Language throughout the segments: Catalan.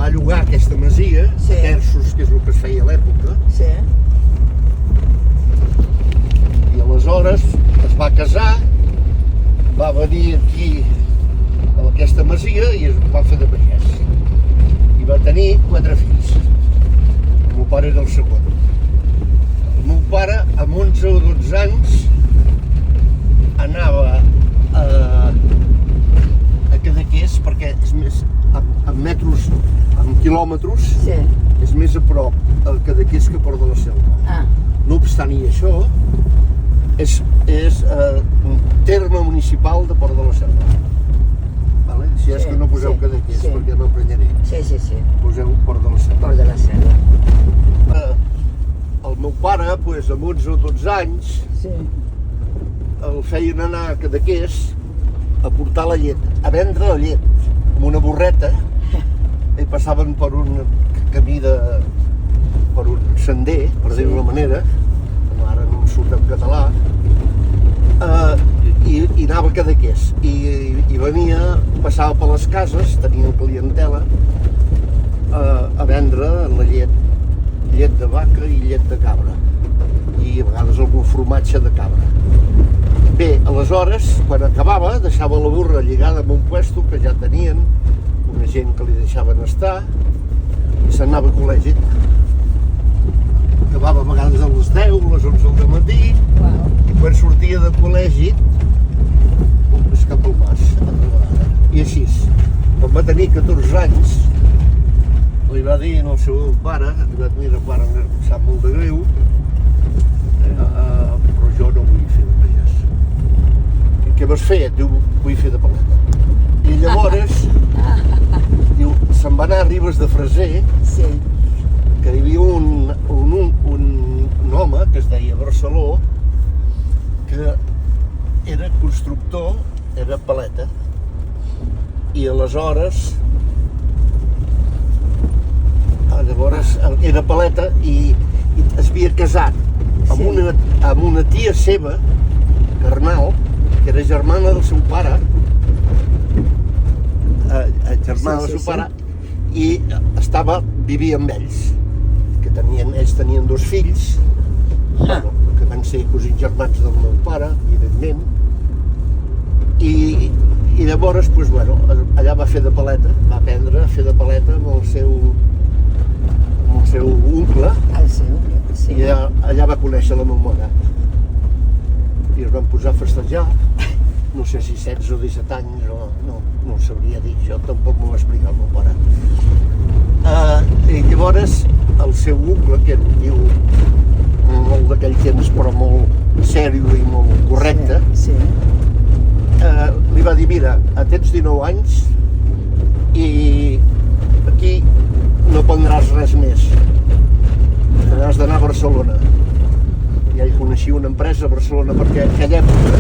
va llogar aquesta masia, terços, que és el que es feia a l'època, i aleshores es va casar, va venir aquí a aquesta masia i es va fer de pagès. I va tenir 4 fills. El meu pare era el segon. El meu pare, amb 11 o 12 anys, anava a Cadaqués, perquè és més, en metros, en quilòmetres, és més a prop el Cadaqués que Port de la Selva. No obstant i això, és terme municipal de Port de la Selva. Si és que no poseu Cadaqués, perquè m'emprenyaré. Poseu Port de la Selva. Port de la Selva. El meu pare, amb 11 o 12 anys, el feien anar a Cadaqués a portar la llet, a vendre la llet, amb una burreta, i passaven per un camí per un sender, per dir-ho d'una manera, ara no em surt en català, i anava a Cadaqués, i venia, passava per les cases, tenien clientela, a vendre la llet de vaca i llet de cabra, i a vegades algun formatge de cabra. Bé, aleshores, quan acabava, deixava la burra lligada amb un puesto que ja tenien, una gent que li deixaven estar, i se'n anava a col·legi. Acabava a vegades a les 10, a les 11 del matí, i quan sortia de col·legi, és cap al mas. I així, quan va tenir 14 anys, li va dir al seu pare, li va dir, pare, em sap molt de greu, però jo no vull fer de pagès. I què vas fer? Diu, vull fer de paleta. I llavors, diu, se'n va anar a Ribes de Freser, que hi havia un home que es deia Barceló, que era constructor, era paleta, i aleshores era paleta i es havia casat amb una tia seva, carnal, que era germana del seu pare, i vivia amb ells, que ells tenien 2 fills, que van ser cosins germans del meu pare, evidentment, i llavors, allà va fer de paleta, va aprendre a fer de paleta amb el seu oncle, i allà va conèixer la meva mare. I es van posar a festejar, no sé si 16 o 17 anys, no ho sabria dir, jo tampoc m'ho va explicar el meu pare. I llavors el seu oncle, que era un tio molt d'aquell temps, però molt sèrio i molt correcte, li va dir, mira, tens 19 anys i aquí no prendràs res més, has d'anar a Barcelona. Ja hi coneixia una empresa a Barcelona, perquè en aquella època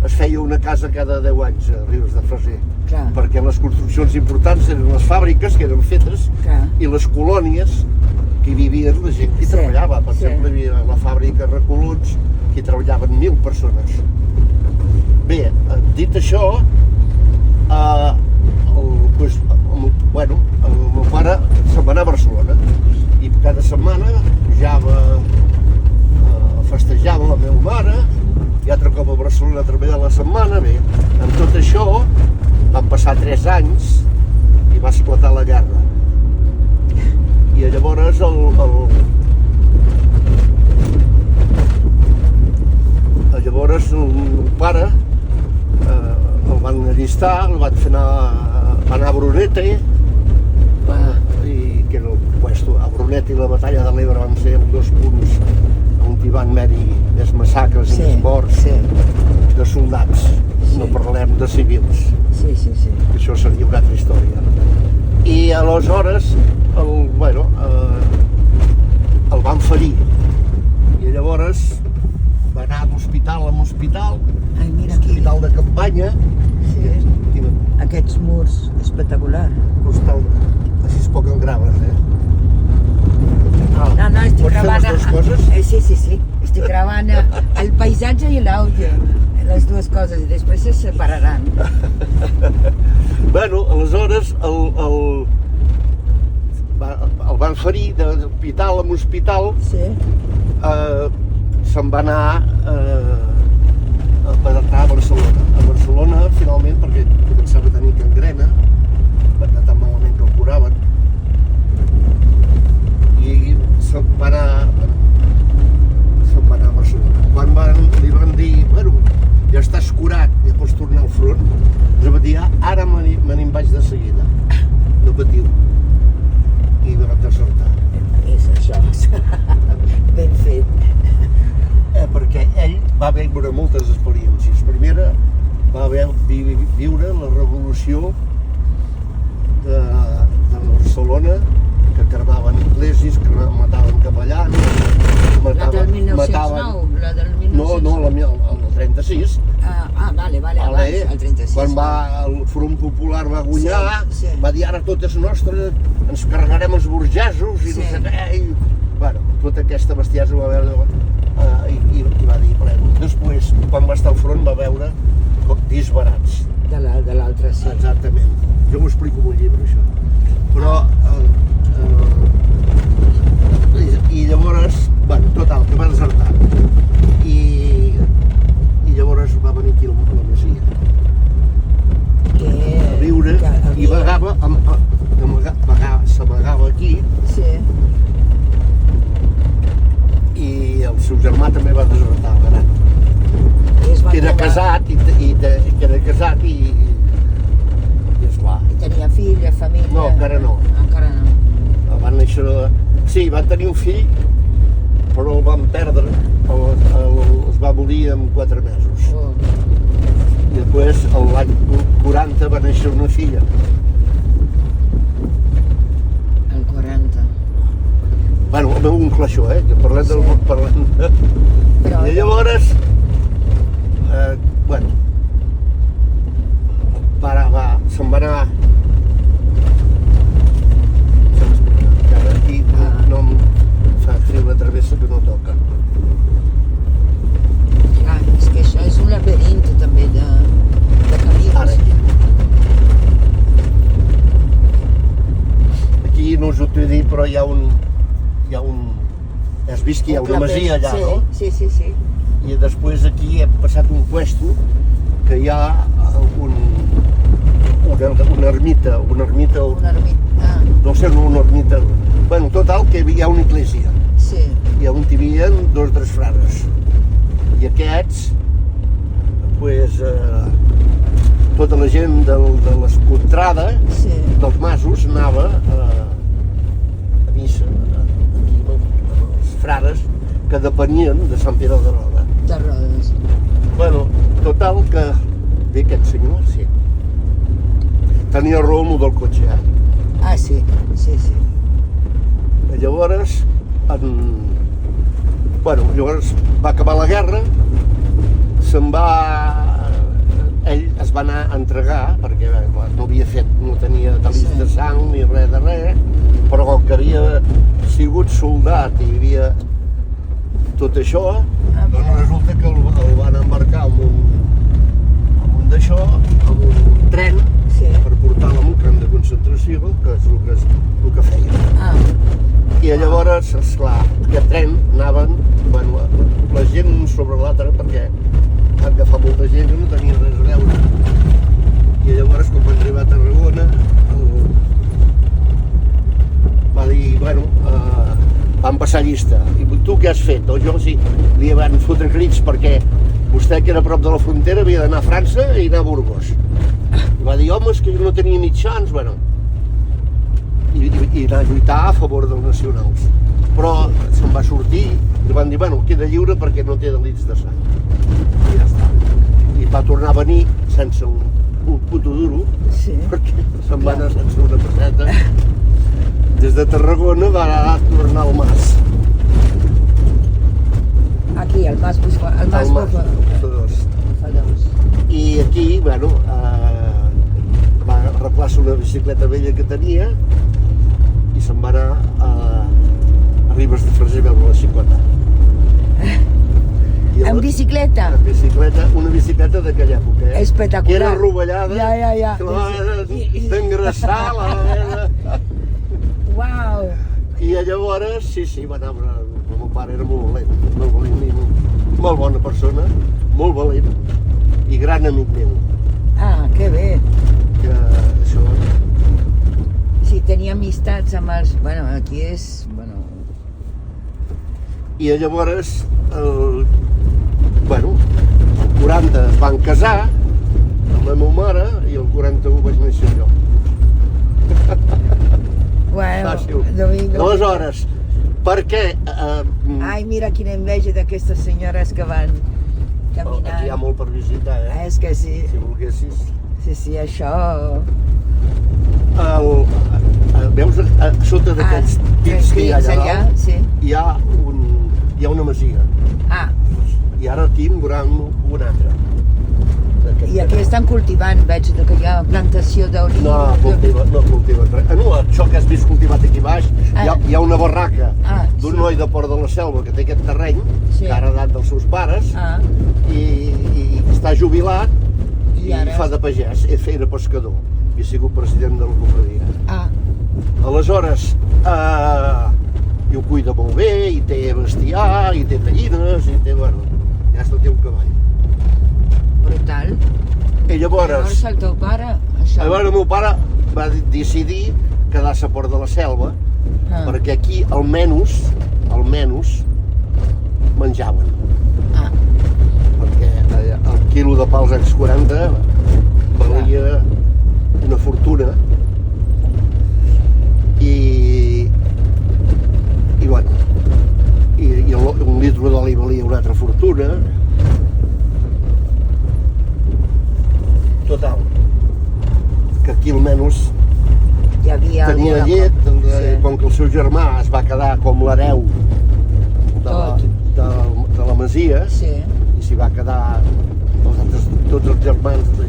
es feia una casa cada 10 anys a Ribes de Freser, perquè les construccions importants eren les fàbriques que eren fetes i les colònies que hi vivien la gent que hi treballava. Per exemple, hi havia la fàbrica Recoluts, que hi treballaven 1.000 persones. Bé, dit això, el meu pare se'n va anar a Barcelona i cada setmana pujava a festejar amb la meva mare i altre cop a Barcelona a treballar la setmana. Bé, amb tot això van passar 3 anys i va esclatar la guerra. I llavors el meu pare el van allistar, el van fer anar a Brunete, que era el puesto. A Brunete i la batalla de l'Ebre van ser els 2 punts on hi van haver-hi més massacres i més morts de soldats. No parlem de civils. Això seria una altra història. I aleshores el van ferir. I llavors va anar d'hospital en hospital, hospital de campanya. Aquests murs, espectacular. Així es poden graves, No, estic gravant... Pots fer les dues coses? Sí. Estic gravant el paisatge i l'àudio, les dues coses, i després se separaran. Aleshores, el van ferir d'hospital en hospital, Sí. se'n va anar per anar a Barcelona. A Barcelona, finalment, perquè començava a tenir gangrena, de tan malament que el curaven, i se'n va anar a Barcelona. Quan li van dir, bueno, ja estàs curat, ja pots tornar al front, ens va dir, ara me n'hi vaig de seguida, no patiu. I va desertar. És això. Ben fet. Perquè ell va viure moltes experiències. Primera, va viure la revolució de Barcelona, que cremaven esglésies, que mataven capellans, La del 1909, la del 1909. No, el 36. Vale, abans, el 36. Quan el Front Popular va guanyar, Sí. va dir ara tot és nostre, ens carregarem els burgesos i no sé què. I, bueno, tota aquesta bestiesa va veure i va dir pleno. Després, quan va estar al front, va veure disbarats. De l'altre, sí. Exactament. Jo m'ho explico en un llibre, això. Però, i llavors, bueno, total, que va desertar. I llavors va venir aquí a la Masia a viure i s'amagava aquí. Sí. I el seu germà també va desertar, gran. Que era casat i esclar. Tenia filla, família... No, encara no. Encara no. Van néixer... Sí, van tenir un fill, però el van perdre. Es va morir en 4 mesos. Oh. I després, l'any 40, va néixer una filla. El 40. Bueno, el meu oncle això, que parlem de... Però... I llavors, bueno, se'n va anar... Aquí no em fa fer una travessa que no toca. Clar, és que això és un laberint també de camins. Ara aquí no us ho t'he dit, però hi ha un... Has vist que hi ha una masia allà, no? Sí. I després aquí hem passat un puesto que hi ha una ermita, no sé, una ermita, bueno, total, que hi ha una església, Sí. i on hi havia 2 o 3 frares, i aquests, pues, tota la gent de l'escontrada, Sí. dels masos, anava a missa, aquí amb els frares que depenien de Sant Pere de Roda. De rodes. Bueno, total que... Bé, aquest senyor, sí. Tenia raó amb el del cotxe, Sí. Llavors, llavors va acabar la guerra, ell es va anar a entregar, perquè no havia no tenia talis de sang ni res de res, però com que havia sigut soldat i hi havia tot això, doncs resulta que el van embarcar amb un tren per portar-lo a un camp de concentració, que és el que feia. I llavors, esclar, aquest tren anaven, la gent un sobre l'altre, perquè van agafar molta gent que no tenia res a veure. I llavors, quan va arribar a Tarragona, va dir, van passar llista. I tu què has fet? Jo sí, li van fotre crits perquè vostè, que era a prop de la frontera, havia d'anar a França i anar a Burgos. I va dir, home, és que jo no tenia mitjans, i anar a lluitar a favor dels nacionals. Però se'n va sortir i li van dir, queda lliure perquè no té delits de sang. I ja està. I va tornar a venir sense un puto duro, perquè se'n va anar sense una peseta. Des de Tarragona va tornar al Mas. Aquí, al Mas Fadós. I aquí, va arreglar-se una bicicleta vella que tenia i se'n va anar a Ribes de Freser a veure la xicota. En bicicleta? Una bicicleta d'aquella època, Espectacular. Que era rovellada, Ja. que la va d'engraçar, Uau! I llavors, sí, va anar, el meu pare era molt valent i molt bona persona, molt valent i gran amic meu. Ah, que bé. Que això... Sí, tenia amistats amb els... Bueno, aquí és... Bueno... I llavors, el 40 es van casar amb la meva mare i el 41 vaig néixer jo. Bueno, Fàcil. Domingo... Aleshores, per què? Ai, mira quina enveja d'aquestes senyores que van caminant. Aquí hi ha molt per visitar, És que sí. Si volguessis. Sí, això... Veus, sota d'aquests pits que hi ha allà dalt, sí. hi ha una masia. Ah, I ara aquí en veuran una altra. i aquí estan cultivant, veig que hi ha plantació d'oliva. No cultiven res. No, això que has vist cultivat aquí baix, hi ha una barraca d'un noi de Port de la Selva que té aquest terreny, que ha heredat dels seus pares, i està jubilat i fa de pagès, era pescador i ha sigut president de la confraria. Aleshores, i ho cuida molt bé, i té bestiar, i té gallines, i té, ja està, té un cavall. Brutal. I llavors el teu pare, això... Llavors el meu pare va decidir quedar-se a Port de la Selva perquè aquí almenys menjaven. Perquè el quilo de pals X40 valia una fortuna i un litre d'oli valia una altra fortuna. Total, que aquí almenys tenia llet, com que el seu germà es va quedar com l'hereu de la masia i s'hi va quedar tots els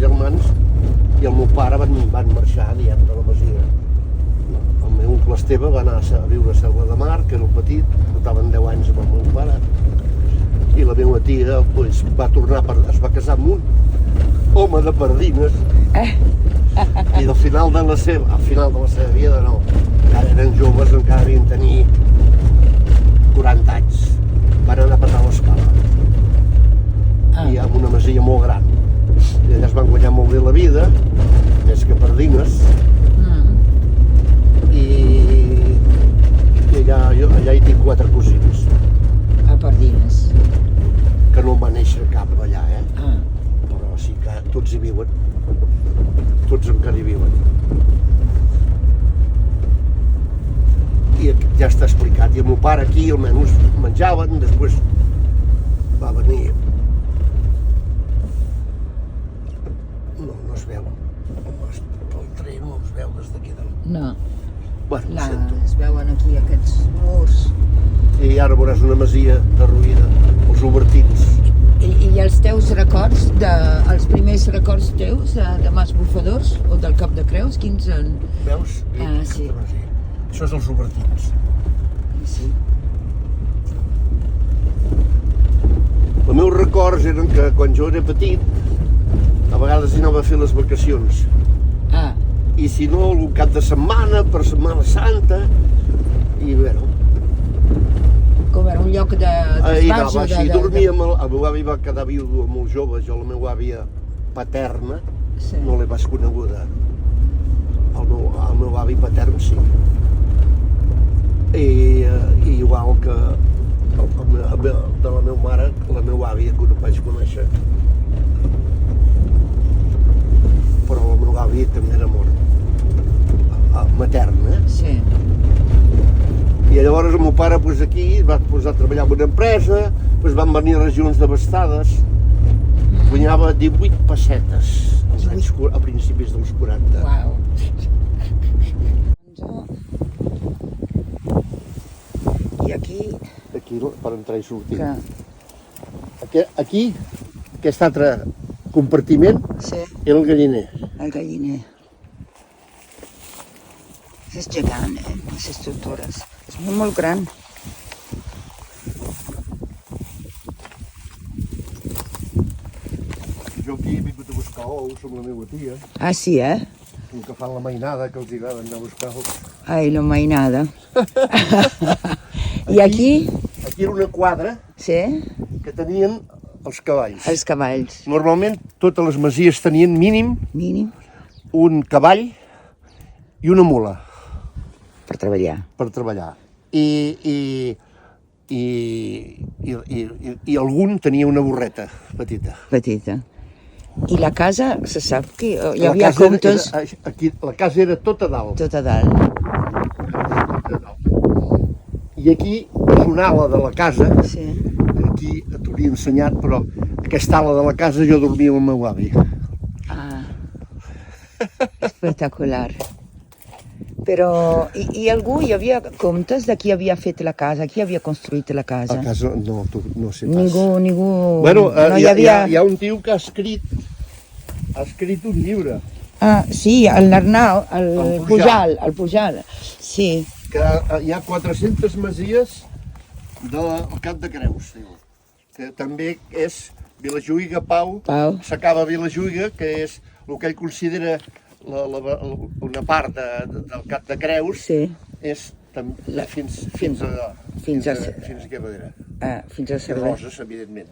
germans i el meu pare van marxar, diguem, de la masia. El meu oncle Esteve va anar a viure a Selva de Mar, que era el petit, portaven 10 anys amb el meu pare, i la meva tia va tornar, es va casar amb un home de Pardines i al final de la seva vida encara eren joves, encara devien tenir 40 anys, van anar a petar l'escala i amb una masia molt gran i allà es van guanyar molt bé la vida, més que Pardines, i allà hi tinc 4 cosins a Pardines, que no va néixer cap allà, però sí que tots hi viuen, tots encara hi viuen. I ja està explicat, i el meu pare aquí almenys menjaven, després va venir... No es veu, el tren no es veu des d'aquí dalt. no, Bueno, ho sento. es veuen aquí aquests murs. I ara veuràs una masia derruïda, els Obertins. I els teus records, els primers records teus de Mas Bufadors o del Cap de Creus, quins són? Veus? Sí. Això és els Obertins. Sí. Els meus records eren que quan jo era petit, a vegades hi anava a fer les vacacions. I si no, algun cap de setmana, per Setmana Santa, i com era un lloc d'esbarç o de... I dormíem, el meu avi va quedar viu molt jove, jo la meva àvia paterna no l'he pas coneguda. El meu avi patern sí. I igual que de la meva mare, la meva àvia que no vaig conèixer. Però el meu avi també era mort. Matern, Sí. I llavors el meu pare aquí va posar a treballar en una empresa, van venir regions devastades, guanyava 18 pessetes a principis dels 40. Uau. I aquí... Aquí, per entrar i sortir. Que... Aquí, aquest altre compartiment, era el galliner. El galliner. És gegant, les estructures. És molt gran. Jo aquí he vingut a buscar ous amb la meva tia. Sí, Com que fan la mainada, que els agrada anar a buscar ous. Ai, lo mainada. I aquí? Aquí era una quadra Sí, que tenien els cavalls. els cavalls. Normalment totes les masies tenien mínim Mínim un cavall i una mula per treballar. per treballar. I algun tenia una burreta petita. Petita. I la casa, se sap que hi La havia casa comptes aquí, la casa era tota dalt. tot a dalt. I aquí és una ala de la casa, Sí. aquí t'hauria ensenyat, però aquesta ala de la casa jo dormia amb el meu avi. Ah, espectacular. Però, i algú, hi havia comptes de qui havia fet la casa, qui havia construït la casa? A casa no sé pas. Ningú... Bueno, no hi ha un tio que ha escrit un llibre, Ah, sí, l'Arnau, el Pujal. Pujal, sí. que hi ha 400 masies del Cap de Creus, diu, que també és Vilajuïga, Pau, s'acaba Vilajuïga, que és el que ell considera una part del Cap de Creus, Sí. és fins a Guerrera. Fins a I Cervera. Roses, evidentment.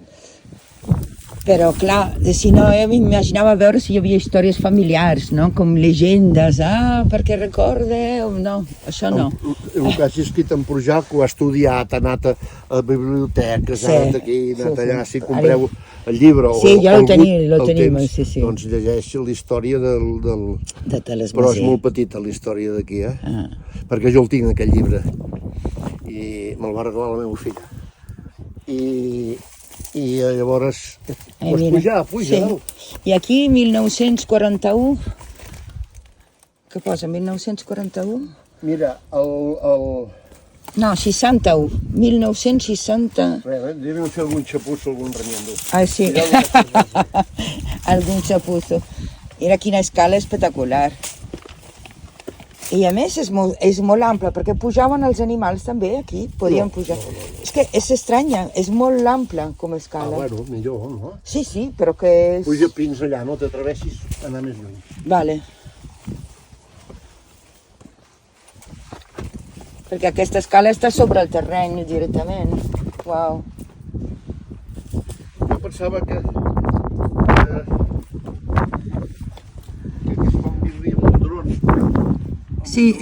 Però, clar, si no, m'imaginava veure si hi havia històries familiars, no? Com llegendes, perquè recordeu... No, això no. El que hagi escrit en Pujal, que ho ha estudiat, ha anat a biblioteques, ha anat aquí, ha anat allà, si compreu el llibre... Sí, jo el tenim, sí. Doncs llegeix la història del... De les Però és masies. molt petita la història d'aquí, perquè jo el tinc, aquell llibre, i me'l va regalar la meva filla. I llavors, puja, sí. I aquí, 1941, què posa, 1941? Mira, No, 61, 1960... Devem fer algun xapusso, algun remiendo. Ah, sí, algun xapuzo. Era quina escala espectacular. I a més és molt ample, perquè pujaven els animals també aquí, podien pujar. És que és estranya, és molt ample com a escala. Bueno, millor, no? Sí, però que és... Puja fins allà, no t'atreveixis a anar més lluny. Vale. Perquè aquesta escala està sobre el terreny directament. Uau. Jo pensava que es van viure amb drons. Sí,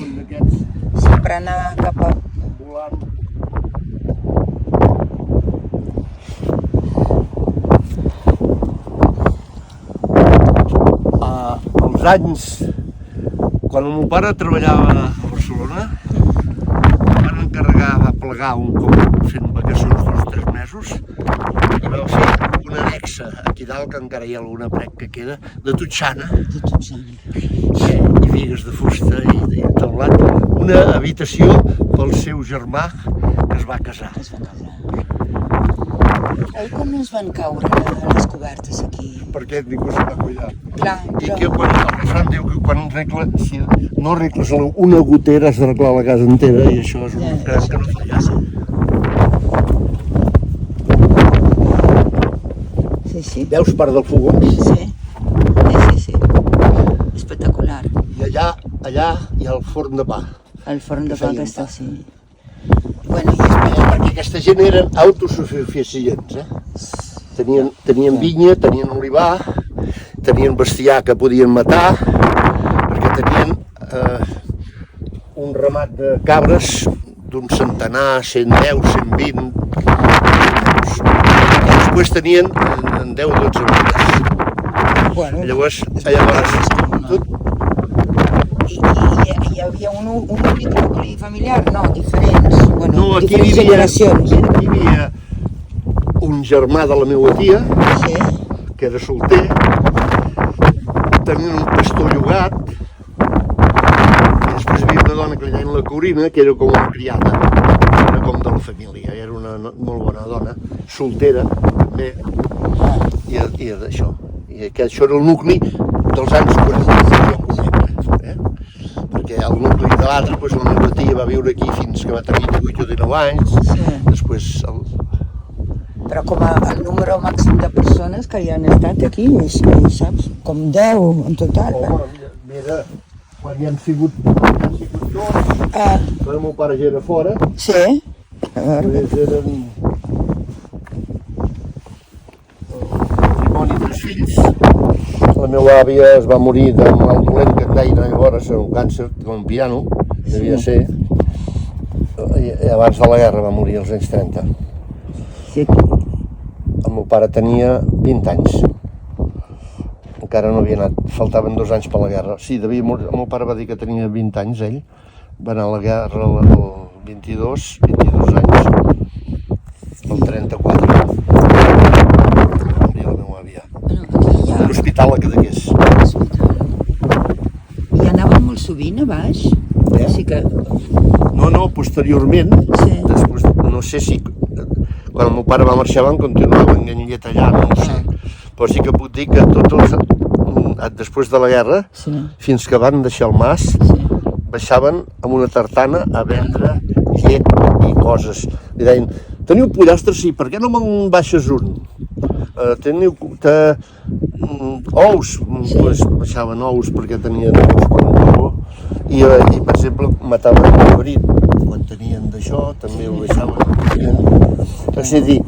sempre anar cap a... Volant. Als anys, quan el meu pare treballava a Barcelona, van encarregar, va plegar un cop fent vacacions d'uns 3 mesos i va fer una annexa aquí dalt, que encara hi ha alguna prec que queda, de totxana i bigues de fusta i teulat, una habitació pel seu germà que es va casar. Oi, com no es van caure les cobertes aquí? Perquè ningú se va cuidar. Clar, I que quan el refrany diu que quan si no arregles una gotera has d'arreglar la casa entera, i això és un que no falla. Sí. Veus part del fogó? Sí. Espectacular. I allà hi ha el forn de pa. El forn de pa que està així. Bueno, perquè aquesta gent eren autosuficients, Tenien vinya, tenien olivar, tenien bestiar que podien matar, perquè tenien un ramat de cabres d'un centenar, 110, 120, i després tenien 10 o 12 vaques. Llavors, hi havia un únic nucli familiar? No, diferents. No, aquí hi havia un germà de la meva tia, que era solter, tenien un pastor llogat, després hi havia una dona que li deien la Corina, que era com una criada, era com de la família, era una molt bona dona, soltera, també, i d'això. I això era el nucli dels anys 40, perquè el nucli de l'altre, la meva tia va viure aquí fins que va tenir 18 o 19 anys, després... Però com el número màxim de persones que hi han estat aquí, saps? Com 10 en total. Home, mira, quan hi han sigut tots, quan el meu pare ja era fora, Sí. eren el matrimoni dels fills. La meva àvia es va morir de mal dolent que en deien llavors, un càncer, com un piano, devia ser, i abans de la guerra va morir als anys 30. Sí. El meu pare tenia 20 anys. Encara no havia anat, faltaven 2 anys per la guerra. Sí, devia morir. El meu pare va dir que tenia 20 anys, ell. Va anar a la guerra al 22 anys, el 34. Va morir la meva àvia. Aquí A l'hospital a Cadaqués. I anaven molt sovint a baix? Sí que... No, posteriorment, Sí. després, no sé si quan el meu pare va marxar van continuar enganyet allà, no ho sé. Però sí que puc dir que després de la guerra, Sí. fins que van deixar el mas, baixaven amb una tartana a vendre llet i coses. Li deien, teniu pollastres? Sí, per què no me'n baixes un? Teniu ous? Pues baixaven ous perquè tenien ous per un color. I per exemple, mataven el cabrit. Quan tenien d'això, també ho baixaven. És a dir,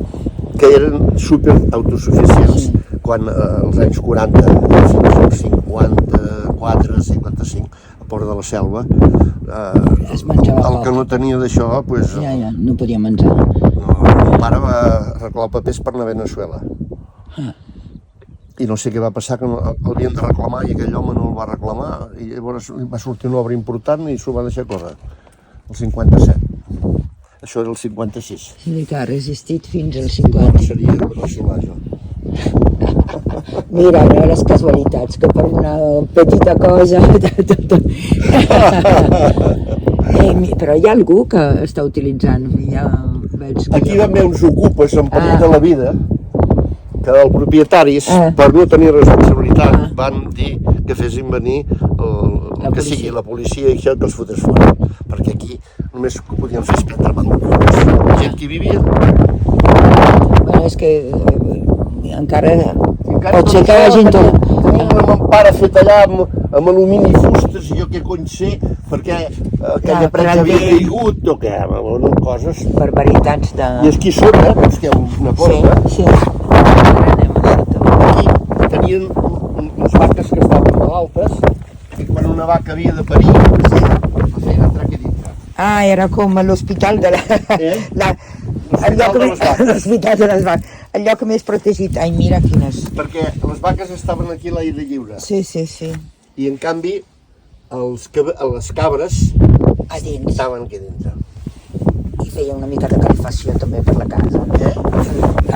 que eren super autosuficients quan als anys 40, fins als 54, 55, a Port de la Selva, Es menjava el poc. que no tenia d'això, pues, Ja, no podia menjar. el meu pare va arreglar papers per anar a Venezuela. I no sé què va passar, que l'havien de reclamar i aquell home no el va reclamar, i llavors va sortir una obra important i s'ho va deixar córrer, el 57. Això era el 56. Sí, que ha resistit fins al No 50. seria veneçolà, jo. Mira, no les casualitats, que per una petita cosa... Però hi ha algú que està utilitzant, ja veig que... Aquí van haver uns ocupes en perill de la vida, que els propietaris, per no tenir responsabilitat, van dir que fessin venir que sigui la policia i això que els fotés fora. Perquè aquí només que podien fer és prendre bancs. La gent que hi vivia... Bueno, és que encara pot ser que hagin tot... Tenien una mampara feta allà amb alumini i fustes i jo què cony sé, perquè aquella presa havia caigut o què, coses... Barbaritats de... I aquí sota, veus que hi ha una porta, Sí. Ara anem a sota. aquí tenien unes vaques que estaven malaltes i quan una vaca havia de parir, la feien entrar aquí dintre. Ah, era com a l'hospital de l'hospital de les vaques. El lloc més protegit. Ai, mira quines... Perquè les vaques estaven aquí a l'aire lliure Sí. i en canvi les cabres A dins. estaven aquí dintre. I feia una mica de calefacció també per la casa.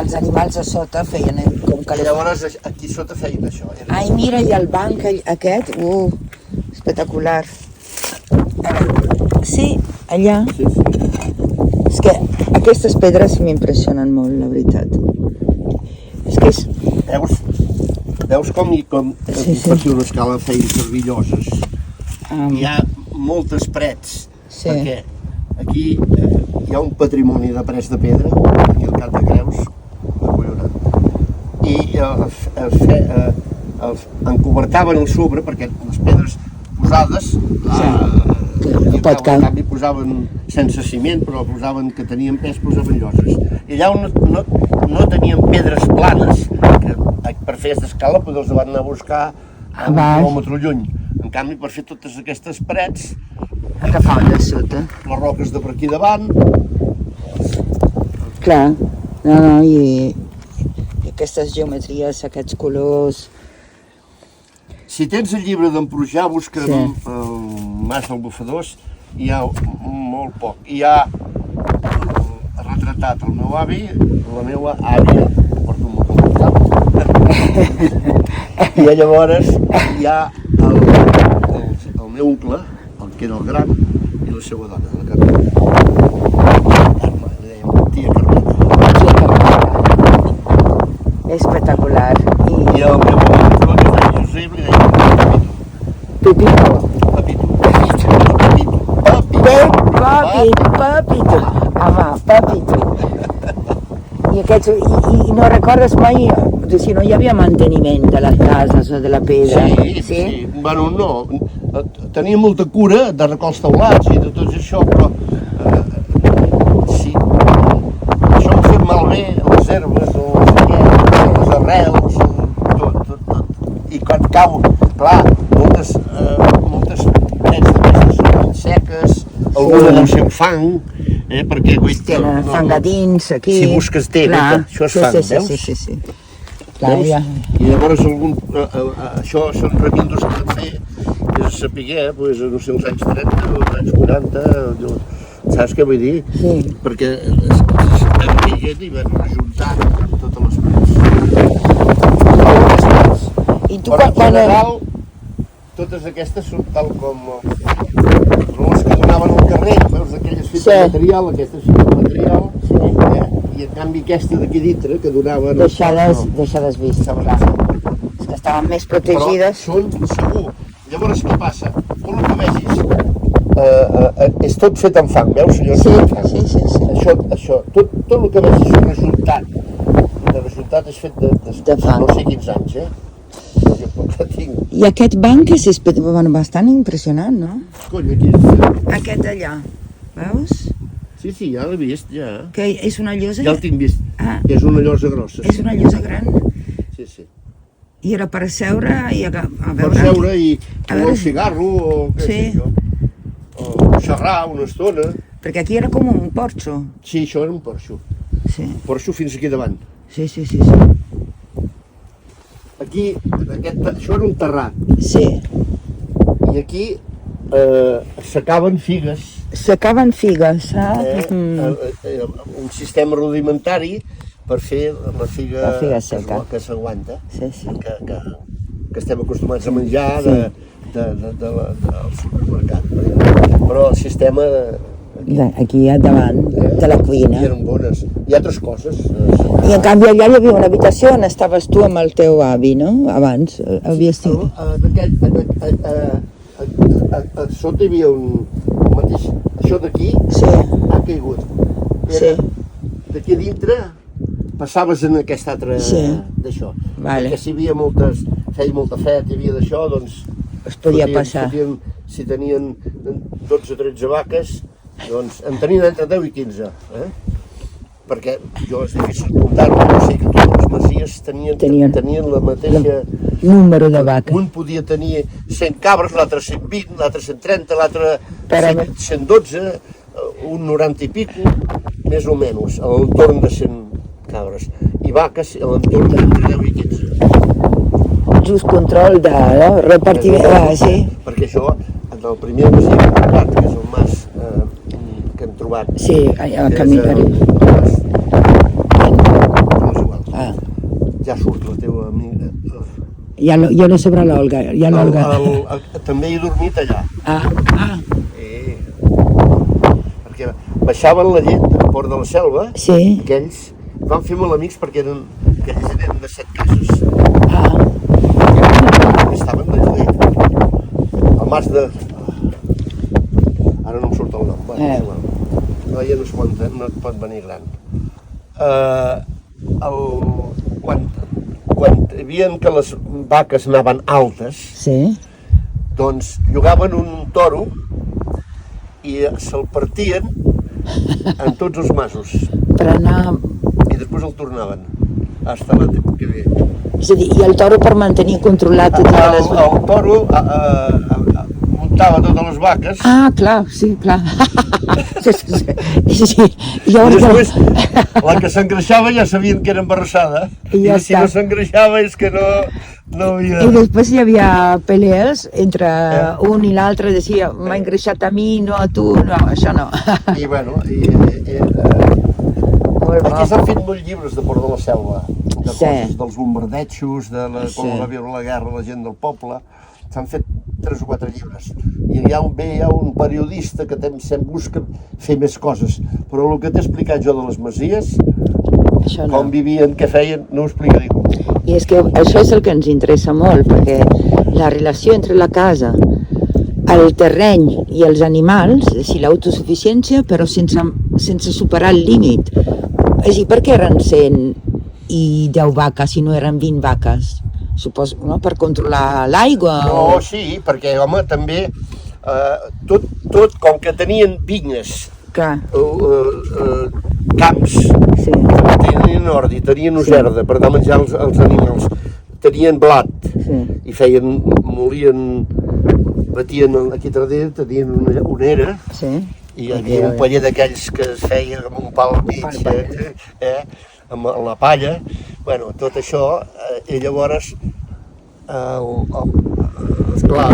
Els animals a sota feien com I calefacció. llavors aquí sota feien això. Ai, mira, i el banc aquest, espectacular. Sí, allà. Sí. És que aquestes pedres m'impressionen molt, la veritat. És que és... Veus com Sí. per fer una escala feien servir lloses. Hi ha moltes parets, Sí. perquè aquí hi ha un patrimoni de parets de pedra, aquí al Cap de Creus, i encobertaven el sobre perquè les pedres posades no pot en caure. canvi posaven sense ciment, però posaven que tenien pes, posaven lloses. I allà on no tenien pedres planes, que per fer aquesta escala els van anar a buscar a un quilòmetre lluny. En canvi, per fer totes aquestes parets, Agafaven de sota. les roques de per aquí davant, Clar, no, i aquestes geometries, aquests colors... si tens el llibre d'en Prujà, busca Sí. el Mas dels Bufadors, hi ha molt poc. Hi ha retratat el meu avi, la meva àvia, ho porto molt complicat, i llavors hi ha el meu oncle, el que era el gran, i la seva dona, la Carme. Carme, li dèiem, tia Carme. Espectacular. I el meu oncle, que es deia Josep, li dèiem Pepito. Papito. Papito. Home, Papito. I no recordes mai si no hi havia manteniment de les cases o de la pedra? Sí. Bueno, no. tenia molta cura d'arreglar els teulats i de tot això, però sí, això ho fem malbé les herbes, les arrels, tot. I quan cau, clar, moltes parets d'aquestes són seques, alguna deu ser fang, perquè tenen fangadins aquí. Si busques tenen, això és fang, veus? Sí. Clar, ja. I llavors això són remindos que han fet, és saber, no sé, els anys 30 o els anys 40, saps què vull dir? Sí. Perquè vam caient i vam ajuntar totes les parts. I tu Però en general, totes aquestes són tal com les que donaven al carrer, veus, aquelles fetes de material, aquestes fetes de material, i en canvi aquesta d'aquí dintre, que donaven... Deixades vistes, clar. És que estaven més protegides. Però són segur. Llavors, què passa? Tot el que vegis és tot fet amb fang, veus, senyor? Sí. Això, tot el que vegis resultat, de resultat és fet de fang. No sé quins anys, I aquest banc és bastant impressionant, no? Cony, aquí és... Aquest d'allà, veus? Sí, ja l'he vist, ja. Que és una llosa... Ja el tinc vist, que és una llosa grossa. És una llosa gran? Sí. I era per seure i a veure... Per seure i fumar un cigarro o què sé jo. O xerrar una estona. Perquè aquí era com un porxo. Sí, això era un porxo. Sí. Porxo fins aquí davant. Sí. Aquí, això era un terrat. Sí. I aquí s'acaben figues. S'acaben figues, Un sistema rudimentari per fer la figa seca que s'aguanta. Sí. Que estem acostumats a menjar del supermercat. Però el sistema... Aquí davant de la cuina. I eren bones. I altres coses. I en canvi allà hi havia una habitació on estaves tu amb el teu avi, no? Abans, havies tu. A sota hi havia un mateix... Això d'aquí ha caigut. D'aquí dintre passaves en aquest altre d'això. Perquè si hi havia feia molta fred, hi havia d'això, doncs... Es podia passar. Si tenien 12 o 13 vaques, doncs en tenien entre 10 i 15. Perquè jo és difícil comptar-ho, però sé que totes les masies tenien la mateixa... Número de vaques. Un podia tenir 100 cabres, l'altre 120, l'altre 130, l'altre 112, un 90 i pico, més o menys, a l'entorn de 100 cabres. I vaques a l'entorn d'entre 10 i 15. Just control de repartiment, sí. Perquè això, en el primer masia que hem trobat, que és el mas que hem trobat... Sí, al caminari. Ja surt la teva amiga. Ja no sobre l'Olga, També he dormit allà. Perquè baixaven la llet a Port de la Selva, aquells van fer molt amics perquè aquells eren de 7 cases. Estaven de llet. El mas de... Ara no em surt el nom. Ja no es pot venir gran. Quan hi havia que les vaques anaven altes, doncs llogaven un toro i se'l partien en tots els masos. Per anar... I després el tornaven. Hasta la temporada que ve. És a dir, i el toro per mantenir controlat totes les vaques? El toro muntava totes les vaques. Clar, sí. I després, la que s'engreixava ja sabien que era embarassada. I si no s'engreixava és que no havia... I després hi havia pelees entre un i l'altre, deia, m'ha engreixat a mi, no a tu, no, això no. I bueno, aquí s'han fet molts llibres de Port de la Selva, de coses dels bombardejos, de com va viure la guerra la gent del poble. S'han fet 3 o 4 llibres. I hi ha un periodista que busca fer més coses. Però el que t'he explicat jo de les masies, com vivien, què feien, no ho explica ningú. I és que això és el que ens interessa molt, perquè la relació entre la casa, el terreny i els animals, és a dir, l'autosuficiència, però sense superar el límit. És a dir, per què eren 100 i 10 vaques si no eren 20 vaques? Suposo, no? Per controlar l'aigua. No, sí, perquè, home, també, tot com que tenien vinyes, Clar, camps, sí, tenien ordi, tenien userda per anar a menjar els animals, tenien blat, sí. i batien aquí darrere, tenien una era, Sí. i hi havia un paller d'aquells que es feia amb un pal al mig, amb la palla. Bueno, tot això, i llavors, esclar,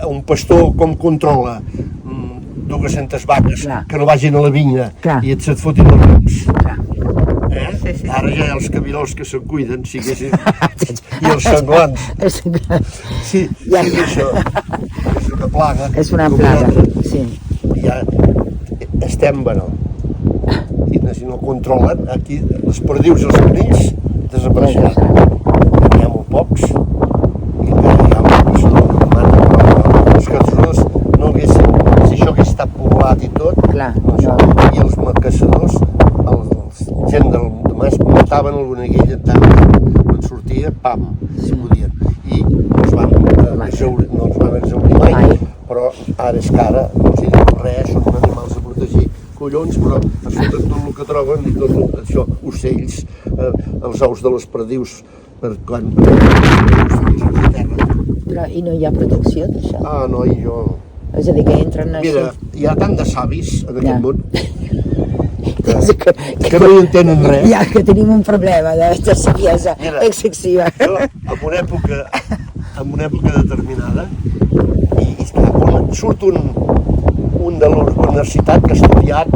un pastor com controla 200 vaques que no vagin a la vinya i et se't fotin els rams. Sí. Ara ja hi ha els cabirols que se'n cuiden, i els senglans. Sí, és això. És una plaga. És una plaga, sí. Ja estem, bueno, i si no controlen, aquí les perdius i els conills desapareixeran. N'hi ha molt pocs, i hi ha una persona que mata, però els caçadors no haguessin, si això hagués estat poblat i tot, i els caçadors, gent del mas, mataven el boneguell en tant quan sortia, pam, si podien. I no els van exaurir mai, però ara és que ara no els diuen res, són animals a protegir, collons, però es foten tot el que troben i tot això, ocells, els ous de les perdius, per quan a terra. Però i no hi ha protecció d'això? Ah, no, i jo... És a dir, que entren així... Mira, hi ha tant de savis en aquest món que no hi entenen res. Ja, que tenim un problema de saviesa excessiva. Jo, en una època determinada, i és que quan surt un de la universitat que ha estudiat,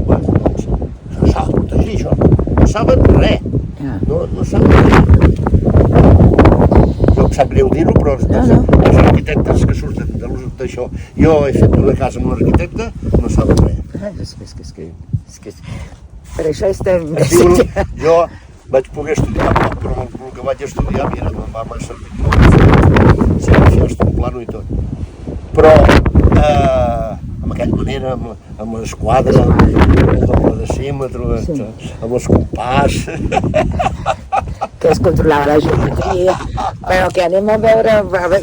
bueno, doncs, no s'ha de protegir això, no saben res, no saben res. Jo em sap greu dir-ho, però els arquitectes que surten d'això, jo he fet una casa amb un arquitecte, no saben res. És que... Per això estem... Jo vaig poder estudiar, però el que vaig estudiar, mira, me'n va servir molt. Sí, això és un plano i tot. Però, amb aquella manera, amb l'esquadra, amb el decímetre, amb els compàs... Que es controlava la geometria, però que anem a veure...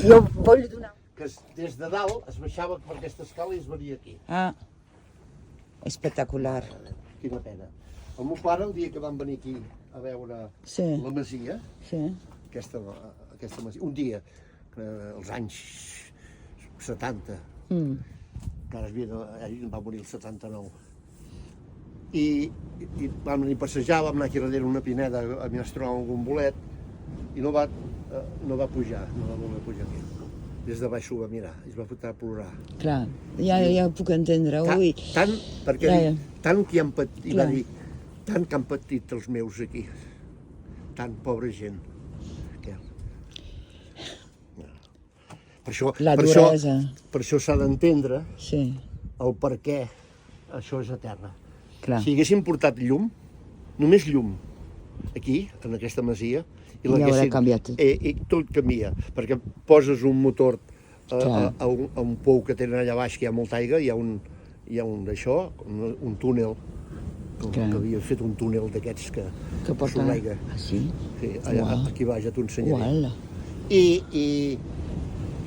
Jo vull donar... Que des de dalt es baixava per aquesta escala i es venia aquí. Ah, espectacular. Quina pena. El meu pare, el dia que van venir aquí a veure la masia, aquesta masia, un dia, als anys 70, que ara ell va morir el 79, i vam venir a passejar, vam anar aquí darrere una pineda a Minestrol amb un bolet, i no va pujar, no va voler pujar aquí. Des de baix ho va mirar, i es va fotre a plorar. Clar, ja puc entendre, ui. Tant que han patit, i va dir, tant que han patit els meus aquí, tant pobra gent. Per això s'ha d'entendre el per què això és a terra. Si haguéssim portat llum, només llum, aquí, en aquesta masia, i tot canvia, perquè poses un motor a un pou que tenen allà baix, que hi ha molta aigua, hi ha un túnel, que havia fet un túnel d'aquests que porta l'aigua. Aquí baix ja t'ho ensenyaré. I,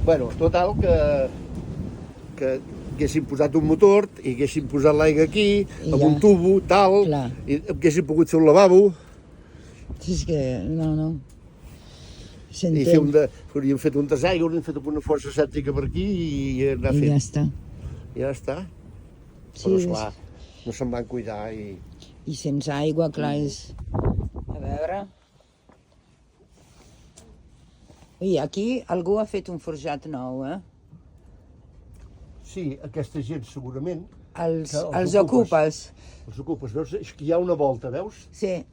bueno, total que haguéssim posat un motor i haguéssim posat l'aigua aquí, amb un tubo, tal, i haguéssim pogut fer un lavabo. És que, no. I hauríem fet un desaigüe, hauríem fet una força sèptica per aquí i anar fent. I ja està. Ja està. Però, esclar, no se'n van cuidar i... I sense aigua, clar, és... A veure... Ui, aquí algú ha fet un forjat nou, Sí, aquesta gent segurament... Els ocupes. Els ocupes, veus? És que hi ha una volta, veus? Sí.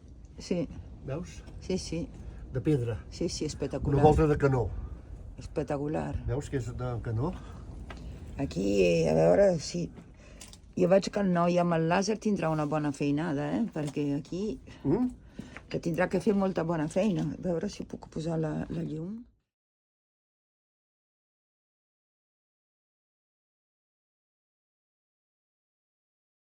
Veus? Sí. De pedra. Sí, espectacular. Una volta de canó. Espectacular. Veus que és de canó? Aquí, a veure, sí. Jo veig que el noi amb el làser tindrà una bona feinada, perquè aquí... Que tindrà que fer molta bona feina. A veure si puc posar la llum.